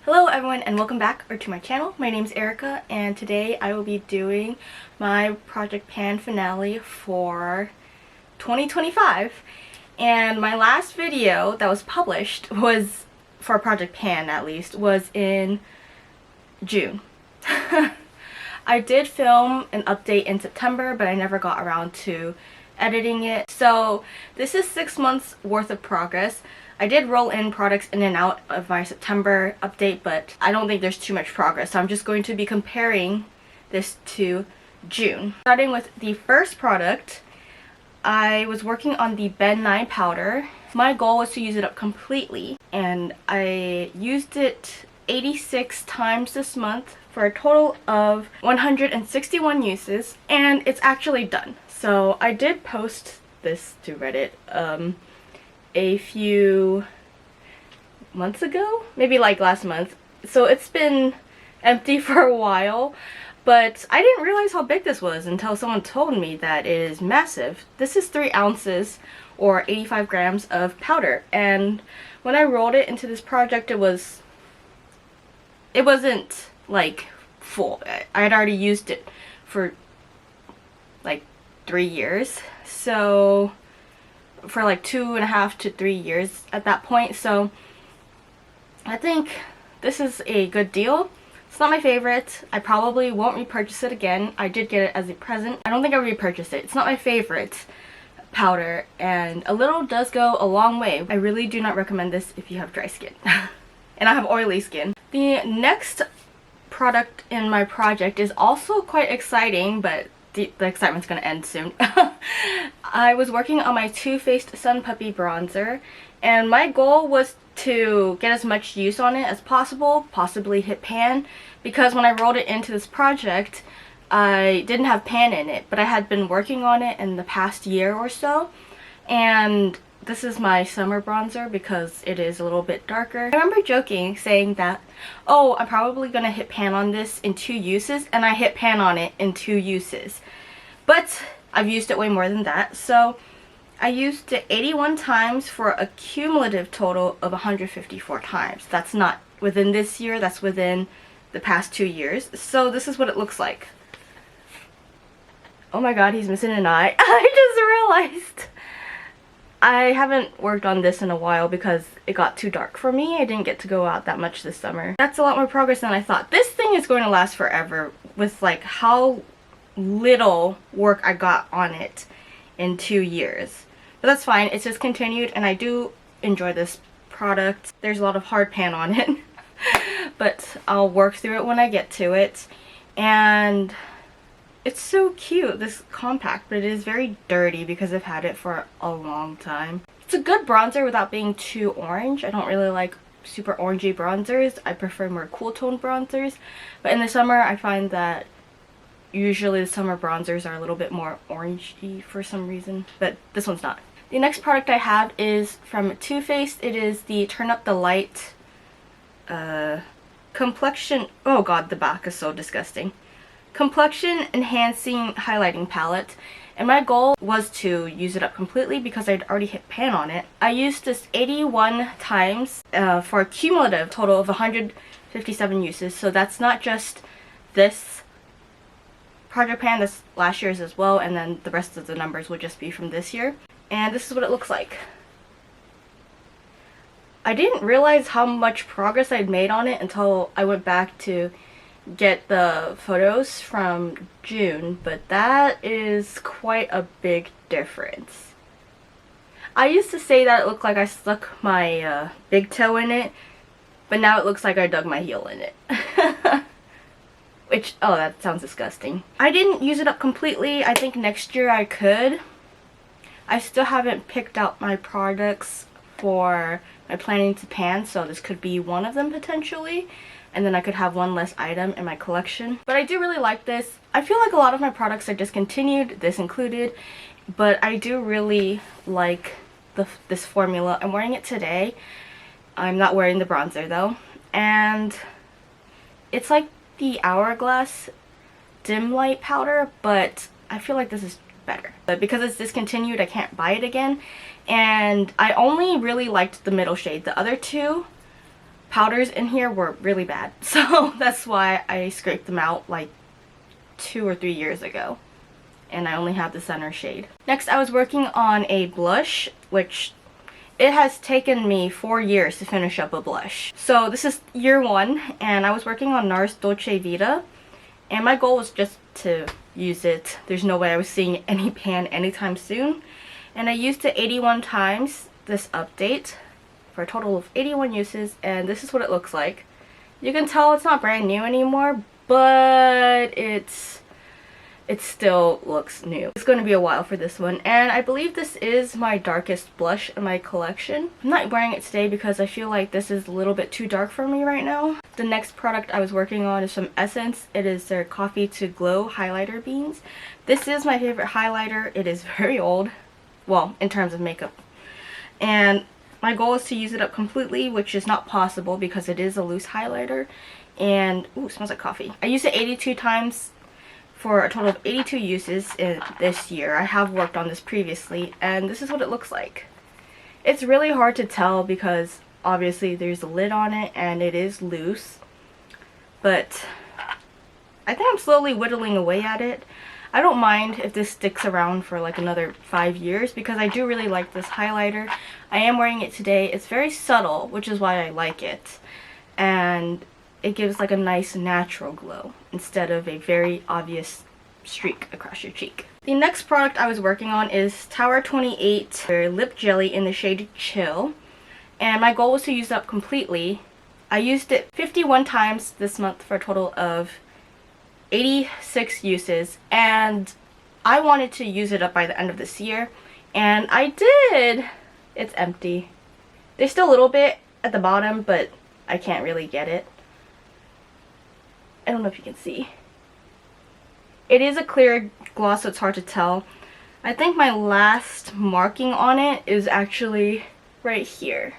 Hello everyone and welcome back to my channel. My name is Erica and today I will be doing my Project Pan finale for 2025. And my last video that was published was, for Project Pan at least, was in June. I did film an update in September, but I never got around to editing it. So this is 6 months worth of progress. I did roll in products in and out of my September update, but I don't think there's too much progress. So I'm just going to be comparing this to June. Starting with the first product, I was working on the Ben 9 powder. My goal was to use it up completely, and I used it 86 times this month for a total of 161 uses, and it's actually done. So I did post this to Reddit a few months ago, maybe like last month. So it's been empty for a while, but I didn't realize how big this was until someone told me that it is massive. This is 3 ounces or 85 grams of powder, and when I rolled it into this project, it wasn't like full. I had already used it for like 3 years, so for like 2.5 to 3 years at that point. So I think this is a good deal. It's not my favorite. I probably won't repurchase it again. I did get it as a present. I don't think I would repurchase it. It's not my favorite powder, and a little does go a long way. I really do not recommend this if you have dry skin. And I have oily skin. The next product in my project is also quite exciting, but the excitement's gonna end soon. I was working on my Too Faced Sun Puppy bronzer, and my goal was to get as much use on it as possible, possibly hit pan, because when I rolled it into this project, I didn't have pan in it, but I had been working on it in the past year or so, and this is my summer bronzer because it is a little bit darker. I remember joking, saying that, oh, I'm probably gonna hit pan on this in 2 uses, and I hit pan on it in 2 uses. But I've used it way more than that, so I used it 81 times for a cumulative total of 154 times. That's not within this year, that's within the past 2 years. So this is what it looks like. Oh my god, he's missing an eye. I just realized. I haven't worked on this in a while because it got too dark for me. I didn't get to go out that much this summer. That's a lot more progress than I thought. This thing is going to last forever with like how little work I got on it in 2 years. But that's fine. It's just continued, and I do enjoy this product. There's a lot of hard pan on it. But I'll work through it when I get to it. And it's so cute, this compact, but it is very dirty because I've had it for a long time. It's a good bronzer without being too orange. I don't really like super orangey bronzers. I prefer more cool tone bronzers. But in the summer, I find that usually the summer bronzers are a little bit more orangey for some reason. But this one's not. The next product I have is from Too Faced. It is the Turn Up the Light complexion. Oh god, the back is so disgusting. Complexion enhancing highlighting palette, and my goal was to use it up completely because I'd already hit pan on it. I used this 81 times for a cumulative total of 157 uses, so that's not just this Project Pan, that's last year's as well, and then the rest of the numbers will just be from this year. And this is what it looks like. I didn't realize how much progress I'd made on it until I went back to get the photos from June, but that is quite a big difference. I used to say that it looked like I stuck my big toe in it, but now it looks like I dug my heel in it. Which, oh, that sounds disgusting. I didn't use it up completely. I think next year I could. I still haven't picked out my products for my planning to pan, so this could be one of them potentially. And then I could have one less item in my collection. But I do really like this. I feel like a lot of my products are discontinued, this included, but I do really like this formula. I'm wearing it today. I'm not wearing the bronzer though. And it's like the Hourglass dim light powder, but I feel like this is better. But because it's discontinued, I can't buy it again. And I only really liked the middle shade. The other two powders in here were really bad. So that's why I scraped them out like 2 or 3 years ago. And I only have the center shade. Next, I was working on a blush, which it has taken me 4 years to finish up a blush. So this is year 1, and I was working on Nars Dolce Vita, and my goal was just to use it. There's no way I was seeing any pan anytime soon. And I used it 81 times this update for a total of 81 uses, and this is what it looks like. You can tell it's not brand new anymore, but it still looks new. It's going to be a while for this one, and I believe this is my darkest blush in my collection. I'm not wearing it today because I feel like this is a little bit too dark for me right now. The next product I was working on is from Essence. It is their Coffee to Glow highlighter beans. This is my favorite highlighter. It is very old, well, in terms of makeup, and my goal is to use it up completely, which is not possible because it is a loose highlighter. And ooh, it smells like coffee. I used it 82 times for a total of 82 uses in this year. I have worked on this previously, and this is what it looks like. It's really hard to tell because obviously there's a lid on it and it is loose, but I think I'm slowly whittling away at it. I don't mind if this sticks around for like another 5 years because I do really like this highlighter. I am wearing it today. It's very subtle, which is why I like it, and it gives like a nice natural glow instead of a very obvious streak across your cheek. The next product I was working on is Tower 28 their lip jelly in the shade Chill, and my goal was to use it up completely. I used it 51 times this month for a total of 86 uses, and I wanted to use it up by the end of this year, and I did. It's empty. There's still a little bit at the bottom, but I can't really get it. I don't know if you can see. It is a clear gloss, so it's hard to tell. I think my last marking on it is actually right here.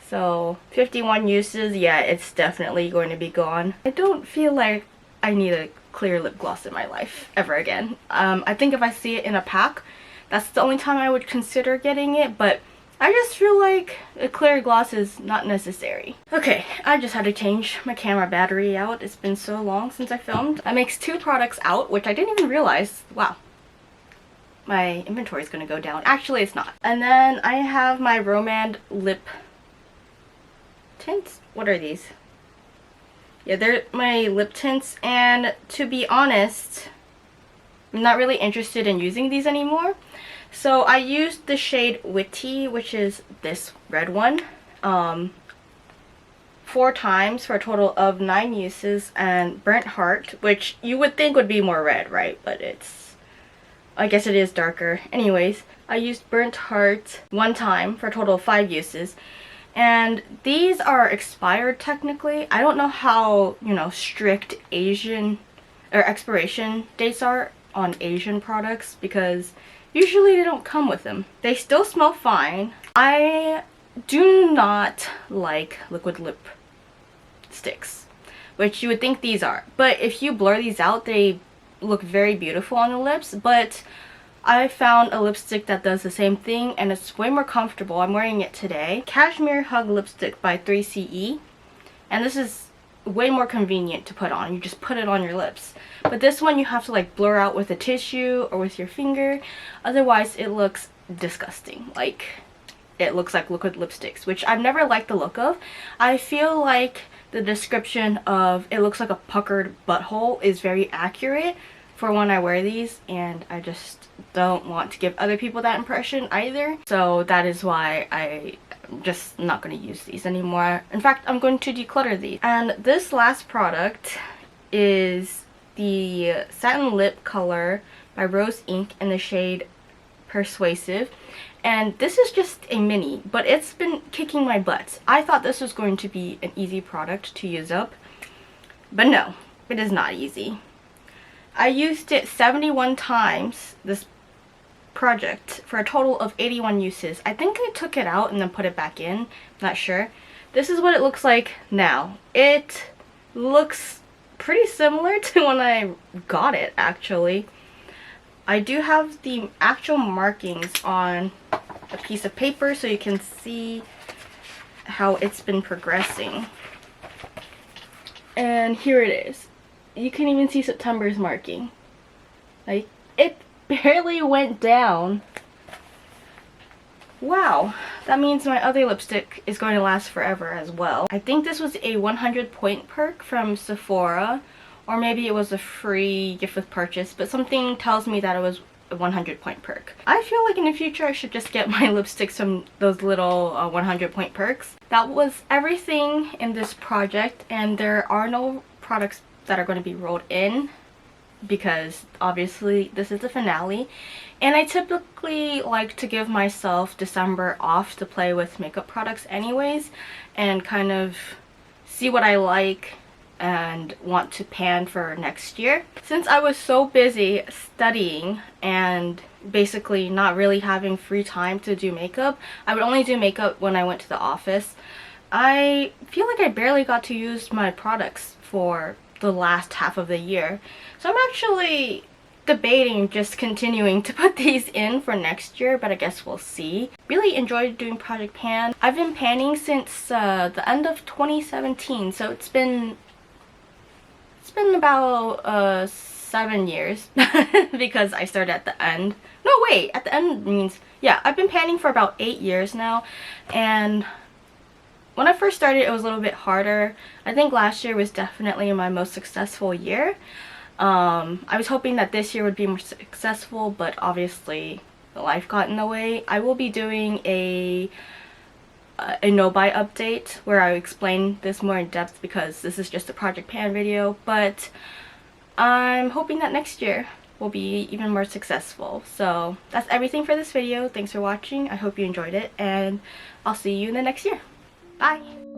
So 51 uses, yeah, it's definitely going to be gone. I don't feel like I need a clear lip gloss in my life ever again. I think if I see it in a pack, that's the only time I would consider getting it, but I just feel like a clear gloss is not necessary. Okay, I just had to change my camera battery out. It's been so long since I filmed. I mixed 2 products out, which I didn't even realize. Wow. My inventory is going to go down. Actually, it's not. And then I have my Rom&nd lip tints. What are these? Yeah, they're my lip tints, and to be honest, I'm not really interested in using these anymore. So I used the shade Witty, which is this red one, 4 times for a total of 9 uses, and Burnt Heart, which you would think would be more red, right? But I guess it is darker. Anyways, I used Burnt Heart 1 time for a total of 5 uses. And these are expired technically. I don't know how, strict Asian or expiration dates are on Asian products because usually they don't come with them. They still smell fine. I do not like liquid lip sticks, which you would think these are. But if you blur these out, they look very beautiful on the lips. But I found a lipstick that does the same thing, and it's way more comfortable. I'm wearing it today. Cashmere Hug Lipstick by 3CE. And this is way more convenient to put on. You just put it on your lips. But this one you have to like blur out with a tissue or with your finger. Otherwise it looks disgusting. Like, it looks like liquid lipsticks, which I've never liked the look of. I feel like the description of it looks like a puckered butthole is very accurate for when I wear these, and I just don't want to give other people that impression either. So that is why I'm just not going to use these anymore. In fact, I'm going to declutter these. And this last product is the Satin Lip Color by Rose Inc. in the shade Persuasive. And this is just a mini, but it's been kicking my butt. I thought this was going to be an easy product to use up, but no, it is not easy. I used it 71 times, this project, for a total of 81 uses. I think I took it out and then put it back in, not sure. This is what it looks like now. It looks pretty similar to when I got it, actually. I do have the actual markings on a piece of paper so you can see how it's been progressing. And here it is. You can even see September's marking. Like, it barely went down. Wow, that means my other lipstick is going to last forever as well. I think this was a 100-point perk from Sephora, or maybe it was a free gift with purchase, but something tells me that it was a 100-point perk. I feel like in the future I should just get my lipsticks from those little 100-point perks. That was everything in this project, and there are no products that are going to be rolled in because obviously this is the finale, and I typically like to give myself December off to play with makeup products anyways and kind of see what I like and want to pan for next year. Since I was so busy studying and basically not really having free time to do makeup, I would only do makeup when I went to the office. I feel like I barely got to use my products for the last half of the year. So I'm actually debating just continuing to put these in for next year, but I guess we'll see. Really enjoyed doing Project Pan. I've been panning since the end of 2017, so it's been about 7 years because I started at the end. No, wait, at the end means, yeah, I've been panning for about 8 years now, and when I first started, it was a little bit harder. I think last year was definitely my most successful year. I was hoping that this year would be more successful, but obviously life got in the way. I will be doing a no-buy update where I explain this more in depth because this is just a Project Pan video, but I'm hoping that next year will be even more successful. So that's everything for this video. Thanks for watching. I hope you enjoyed it, and I'll see you in the next year. Bye!